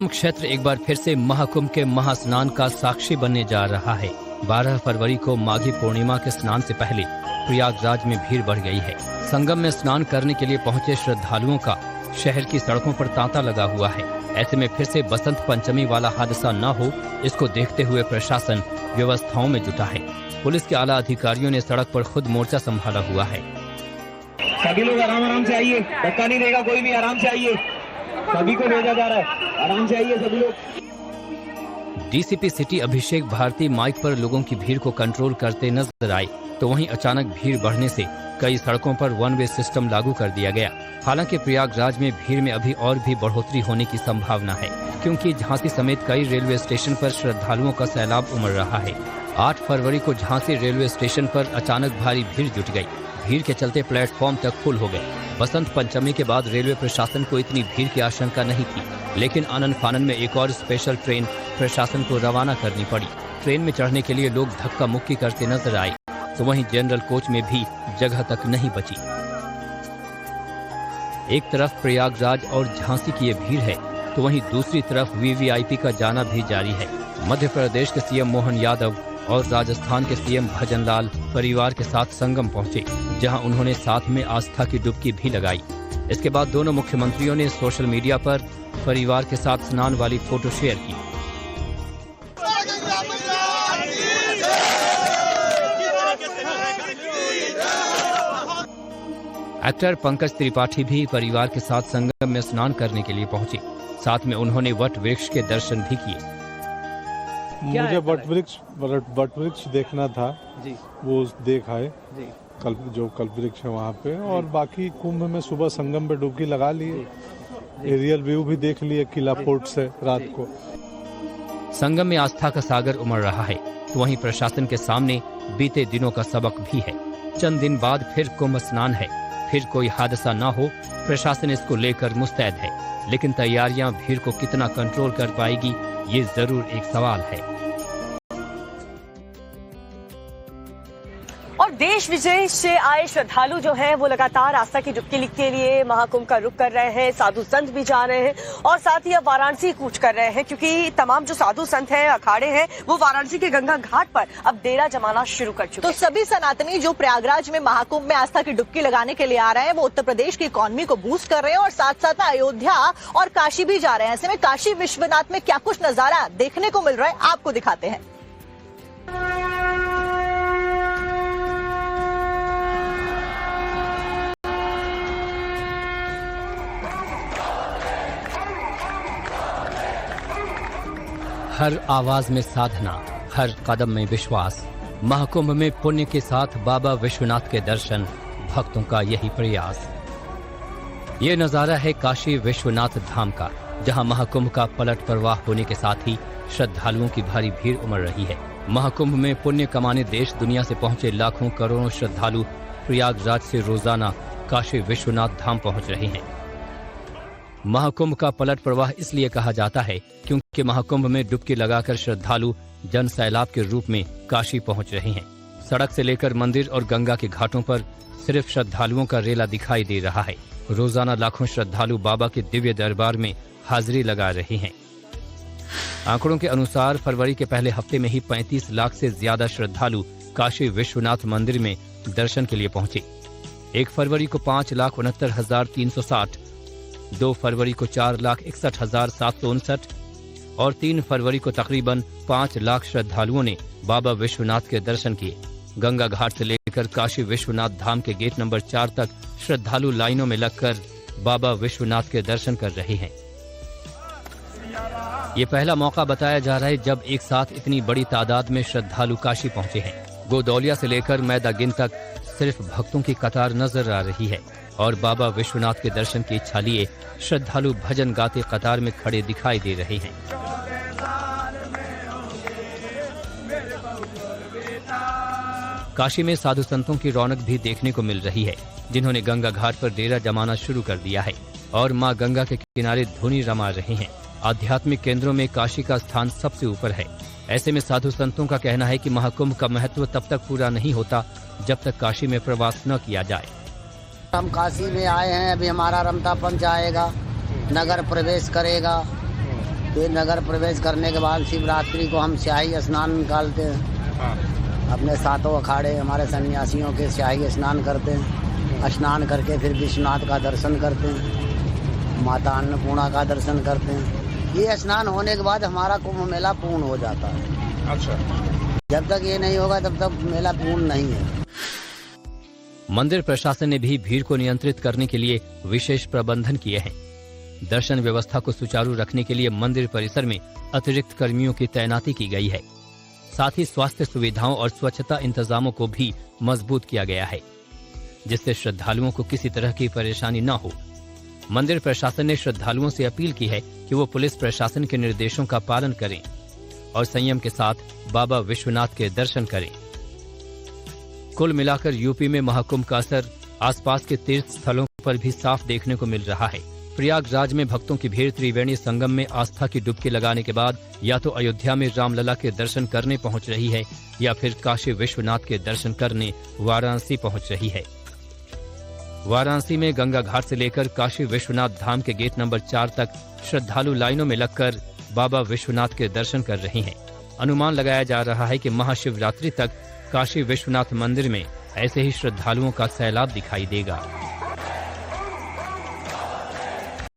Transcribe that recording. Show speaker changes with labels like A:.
A: क्षेत्र एक बार फिर से महाकुंभ के महास्नान का साक्षी बनने जा रहा है। 12 फरवरी को माघी पूर्णिमा के स्नान से पहले प्रयागराज में भीड़ बढ़ गई है। संगम में स्नान करने के लिए पहुंचे श्रद्धालुओं का शहर की सड़कों पर तांता लगा हुआ है। ऐसे में फिर से बसंत पंचमी वाला हादसा न हो, इसको देखते हुए प्रशासन व्यवस्थाओं में जुटा है। पुलिस के आला अधिकारियों ने सड़क पर खुद मोर्चा संभाला हुआ है।
B: सभी लोग आराम से आइए, धक्का नहीं देगा कोई भी, आराम से आइए, सभी को भेजा जा रहा है, आराम से आइए सभी लोग।
A: डीसीपी सिटी अभिषेक भारती माइक पर लोगों की भीड़ को कंट्रोल करते नजर आए, तो वहीं अचानक भीड़ बढ़ने से कई सड़कों पर वन वे सिस्टम लागू कर दिया गया। हालांकि प्रयागराज में भीड़ में अभी और भी बढ़ोतरी होने की संभावना है, क्योंकि झांसी समेत कई रेलवे स्टेशन पर श्रद्धालुओं का सैलाब उमड़ रहा है। 8 फरवरी को झांसी रेलवे स्टेशन पर अचानक भारी भीड़ जुट गई। भीड़ के चलते प्लेटफॉर्म तक फुल हो गए। बसंत पंचमी के बाद रेलवे प्रशासन को इतनी भीड़ की आशंका नहीं थी, लेकिन आनन फानन में एक और स्पेशल ट्रेन प्रशासन को रवाना करनी पड़ी। ट्रेन में चढ़ने के लिए लोग धक्का मुक्की करते नजर आए, तो वहीं जनरल कोच में भी जगह तक नहीं बची। एक तरफ प्रयागराज और झांसी की ये भीड़ है, तो वहीं दूसरी तरफ वीवीआईपी का जाना भी जारी है। मध्य प्रदेश के सीएम मोहन यादव और राजस्थान के सीएम भजनलाल परिवार के साथ संगम पहुंचे, जहां उन्होंने साथ में आस्था की डुबकी भी लगाई। इसके बाद दोनों मुख्यमंत्रियों ने सोशल मीडिया पर परिवार के साथ स्नान वाली फोटो शेयर की। एक्टर पंकज त्रिपाठी भी परिवार के साथ संगम में स्नान करने के लिए पहुंचे। साथ में उन्होंने वट वृक्ष के दर्शन भी किए।
C: मुझे वट वृक्ष देखना था जी, वो देख आए जी। कल्प वृक्ष है वहाँ पे, और बाकी कुंभ में सुबह संगम पे डुबकी लगा लिए, एरियल व्यू भी देख लिए किला फोर्ट से रात को।
A: संगम में आस्था का सागर उमड़ रहा है, तो वहीं प्रशासन के सामने बीते दिनों का सबक भी है। चंद दिन बाद फिर कुंभ स्नान है, फिर कोई हादसा न हो, प्रशासन इसको लेकर मुस्तैद है। लेकिन तैयारियां भीड़ को कितना कंट्रोल कर पाएगी, ये जरूर एक सवाल है।
D: और देश विदेश से आए श्रद्धालु जो हैं वो लगातार आस्था की डुबकी के लिए महाकुंभ का रुख कर रहे हैं। साधु संत भी जा रहे हैं और साथ ही अब वाराणसी कूच कर रहे हैं, क्योंकि तमाम जो साधु संत हैं, अखाड़े हैं, वो वाराणसी के गंगा घाट पर अब डेरा जमाना शुरू कर चुके हैं।
E: तो सभी सनातनी जो प्रयागराज में महाकुंभ में आस्था की डुबकी लगाने के लिए आ रहे हैं, वो उत्तर प्रदेश की इकोनॉमी को बूस्ट कर रहे हैं और साथ साथ अयोध्या और काशी भी जा रहे हैं। ऐसे में काशी विश्वनाथ में क्या कुछ नजारा देखने को मिल रहा है, आपको दिखाते हैं।
A: हर आवाज में साधना, हर कदम में विश्वास। महाकुंभ में पुण्य के साथ बाबा विश्वनाथ के दर्शन, भक्तों का यही प्रयास। ये नजारा है काशी विश्वनाथ धाम का, जहां महाकुंभ का पलट प्रवाह होने के साथ ही श्रद्धालुओं की भारी भीड़ उमड़ रही है। महाकुंभ में पुण्य कमाने देश दुनिया से पहुंचे लाखों करोड़ों श्रद्धालु प्रयागराज से रोजाना काशी विश्वनाथ धाम पहुंच रहे हैं। महाकुंभ का पलट प्रवाह इसलिए कहा जाता है क्योंकि महाकुंभ में डुबकी लगाकर श्रद्धालु जन सैलाब के रूप में काशी पहुंच रहे हैं। सड़क से लेकर मंदिर और गंगा के घाटों पर सिर्फ श्रद्धालुओं का रेला दिखाई दे रहा है। रोजाना लाखों श्रद्धालु बाबा के दिव्य दरबार में हाजिरी लगा रहे हैं। आंकड़ों के अनुसार फरवरी के पहले हफ्ते में ही 35 लाख से ज्यादा श्रद्धालु काशी विश्वनाथ मंदिर में दर्शन के लिए पहुंचे। 1 फरवरी को 5,69,360, 2 फरवरी को 4,61,759 और 3 फरवरी को तकरीबन 5 लाख श्रद्धालुओं ने बाबा विश्वनाथ के दर्शन किए। गंगा घाट से लेकर काशी विश्वनाथ धाम के गेट नंबर 4 तक श्रद्धालु लाइनों में लगकर बाबा विश्वनाथ के दर्शन कर रहे हैं। ये पहला मौका बताया जा रहा है जब एक साथ इतनी बड़ी तादाद में श्रद्धालु काशी पहुंचे हैं। गोदौलिया से लेकर मैदागिन तक सिर्फ भक्तों की कतार नजर आ रही है और बाबा विश्वनाथ के दर्शन की इच्छा लिए श्रद्धालु भजन गाते कतार में खड़े दिखाई दे रहे हैं। काशी में साधु संतों की रौनक भी देखने को मिल रही है, जिन्होंने गंगा घाट पर डेरा जमाना शुरू कर दिया है और मां गंगा के किनारे धुनी रमा रहे हैं। आध्यात्मिक केंद्रों में काशी का स्थान सबसे ऊपर है। ऐसे में साधु संतों का कहना है कि महाकुंभ का महत्व तब तक पूरा नहीं होता जब तक काशी में प्रवास न किया जाए।
F: हम काशी में आए हैं, अभी हमारा रमतापन जाएगा, नगर प्रवेश करेगा, फिर नगर प्रवेश करने के बाद शिवरात्रि को हम स्याही स्नान निकालते हैं। अपने सातों अखाड़े हमारे सन्यासियों के स्याही स्नान करते हैं। स्नान करके फिर विश्वनाथ का दर्शन करते हैं, माता अन्नपूर्णा का दर्शन करते हैं। ये स्नान होने के बाद हमारा कुंभ मेला पूर्ण हो जाता है।
C: अच्छा,
F: जब तक ये नहीं होगा तब तक मेला पूर्ण नहीं है।
A: मंदिर प्रशासन ने भी भीड़ को नियंत्रित करने के लिए विशेष प्रबंधन किए हैं। दर्शन व्यवस्था को सुचारू रखने के लिए मंदिर परिसर में अतिरिक्त कर्मियों की तैनाती की गई है। साथ ही स्वास्थ्य सुविधाओं और स्वच्छता इंतजामों को भी मजबूत किया गया है, जिससे श्रद्धालुओं को किसी तरह की परेशानी न हो। मंदिर प्रशासन ने श्रद्धालुओं से अपील की है कि वो पुलिस प्रशासन के निर्देशों का पालन करें और संयम के साथ बाबा विश्वनाथ के दर्शन करें। कुल मिलाकर यूपी में महाकुंभ का असर आसपास के तीर्थ स्थलों पर भी साफ देखने को मिल रहा है। प्रयागराज में भक्तों की भीड़ त्रिवेणी संगम में आस्था की डुबकी लगाने के बाद या तो अयोध्या में रामलला के दर्शन करने पहुंच रही है या फिर काशी विश्वनाथ के दर्शन करने वाराणसी पहुंच रही है। वाराणसी में गंगा घाट से लेकर काशी विश्वनाथ धाम के गेट नंबर 4 तक श्रद्धालु लाइनों में लगकर बाबा विश्वनाथ के दर्शन कर रहे हैं। अनुमान लगाया जा रहा है कि महाशिवरात्रि तक काशी विश्वनाथ मंदिर में ऐसे ही श्रद्धालुओं का सैलाब दिखाई देगा।